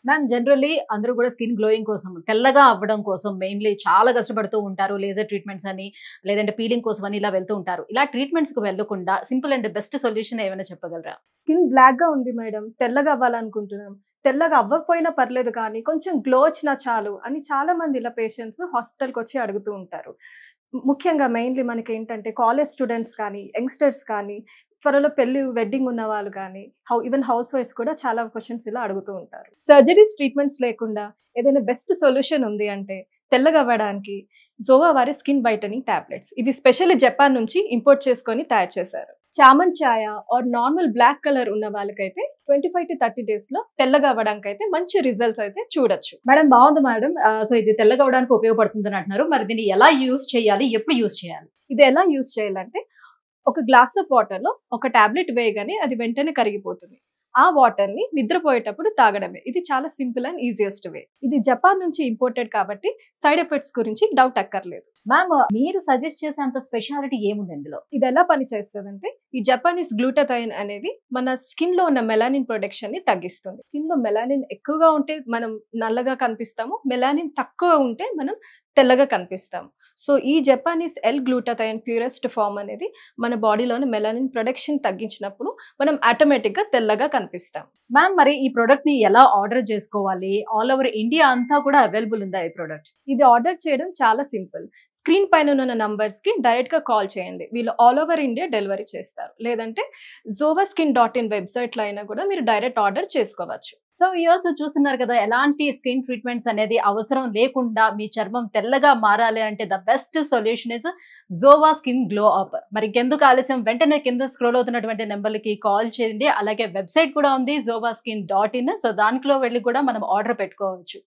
Ma'am generally అందరూ కూడా skin glowing కోసం, తెల్లగా అవ్వడం కోసం మెయిన్‌లీ చాలా కష్టపడుతూ ఉంటారు. లేజర్ ట్రీట్మెంట్స్ అని, లేదంటే పీలింగ్ కోసం అని ఇలా వెళ్తూ ఉంటారు. ఇలా ట్రీట్మెంట్స్‌కి వెళ్ళకుండా సింపుల్ అండ్ బెస్ట్ సొల్యూషన్ ఏమైనా చెప్పగలరా? స్కిన్ బ్లాక్‌గా ఉంది మేడం. తెల్లగా అవ్వాలనుకుంటున్నాం. తెల్లగా అవ్వకపోయినా పర్లేదు కానీ కొంచెం గ్లో వచ్చినా చాలు అని చాలా మంది ఇలా పేషెంట్స్ హాస్పిటల్‌కొచ్చి అడుగుతూ ఉంటారు. ముఖ్యంగా మెయిన్‌లీ మనకేంటంటే కాలేజ్ స్టూడెంట్స్ కానీ, యంగ్‌స్టర్స్ కానీ, త్వరలో వెడ్డింగ్ ఉన్న వాళ్ళు కానీ, ఈవెన్ హౌస్ వైఫ్స్ కూడా చాలా క్వెషన్స్ ఇలా అడుగుతూ ఉంటారు. సర్జరీస్, ట్రీట్మెంట్స్ లేకుండా ఏదైనా బెస్ట్ సొల్యూషన్ ఉంది అంటే తెల్లగా అవ్వడానికి జోవా వారి స్కిన్ వైటనింగ్ టాబ్లెట్స్. ఇవి స్పెషల్లీ జపాన్ నుంచి ఇంపోర్ట్ చేసుకొని తయారు చేశారు. చామన్ ఛాయ ఆర్ నార్మల్ బ్లాక్ కలర్ ఉన్న వాళ్ళకైతే 25 to 30 days లో తెల్లగా అవ్వడానికి అయితే మంచి రిజల్ట్స్ అయితే చూడొచ్చు. మేడం బాగుంది మేడం. సో ఇది తెల్లగా అవ్వడానికి ఉపయోగపడుతుందని అంటున్నారు. మరి దీన్ని ఎలా యూజ్ చేయాలి? ఎప్పుడు యూజ్ చేయాలి? ఇది ఎలా యూజ్ చేయాలంటే ఒక గ్లాస్ ఆఫ్ వాటర్ లో ఒక టాబ్లెట్ వేయగానే అది వెంటనే కరిగిపోతుంది. ఆ వాటర్ ని నిద్రపోయేటప్పుడు తాగడమే. ఇది చాలా సింపుల్ అండ్ ఈజియెస్ట్ వే. ఇది జపాన్ నుంచి ఇంపోర్టెడ్ కాబట్టి సైడ్ ఎఫెక్ట్స్ గురించి డౌట్ అక్కర్లేదు. మ్యామ్ మీరు సజెస్ట్ చేసే అంత స్పెషాలిటీ ఏముంది ఇందులో? ఇది ఎలా పనిచేస్తుందంటే ఈ జపానీస్ గ్లూటాథైన్ అనేది మన స్కిన్ లో ఉన్న మెలానిన్ ప్రొడక్షన్ ని తగ్గిస్తుంది. స్కిన్ లో మెలానిన్ ఎక్కువగా ఉంటే మనం నల్లగా కనిపిస్తాము, మెలానిన్ తక్కువ ఉంటే మనం తెల్లగా కనిపిస్తాము. సో ఈ జపానీస్ ఎల్ గ్లూటాథైన్ ప్యూరెస్ట్ ఫామ్ అనేది మన బాడీలోని మెలానిన్ ప్రొడక్షన్ తగ్గించినప్పుడు మనం ఆటోమేటిక్ గా తెల్లగా కనిపిస్తాం. మ్యామ్ మరి ఈ ప్రొడక్ట్ ని ఎలా ఆర్డర్ చేసుకోవాలి? ఆల్ ఓవర్ ఇండియా అంతా కూడా అవైలబుల్ ఉందా ఈ ప్రొడక్ట్? ఇది ఆర్డర్ చేయడం చాలా సింపుల్. స్క్రీన్ పైన ఉన్న నంబర్స్ కి డైరెక్ట్ గా కాల్ చేయండి. వీళ్ళు ఆల్ ఓవర్ ఇండియా డెలివరీ చేస్తారు. లేదంటే zovaskin.in వెబ్సైట్ లో అయినా కూడా మీరు డైరెక్ట్ ఆర్డర్ చేసుకోవచ్చు. సో వ్యూవర్స్ చూస్తున్నారు కదా, ఎలాంటి స్కిన్ ట్రీట్మెంట్స్ అనేది అవసరం లేకుండా మీ చర్మం తెల్లగా మారాలి అంటే the best solution is Jova skin glow up. మరి ఇంకెందుకు ఆలస్యం, వెంటనే కింద స్క్రోల్ అవుతున్నటువంటి నెంబర్లకి కాల్ చేయండి. అలాగే వెబ్సైట్ కూడా ఉంది zovaskin.in. సో దాంట్లో వెళ్ళి కూడా మనం ఆర్డర్ పెట్టుకోవచ్చు.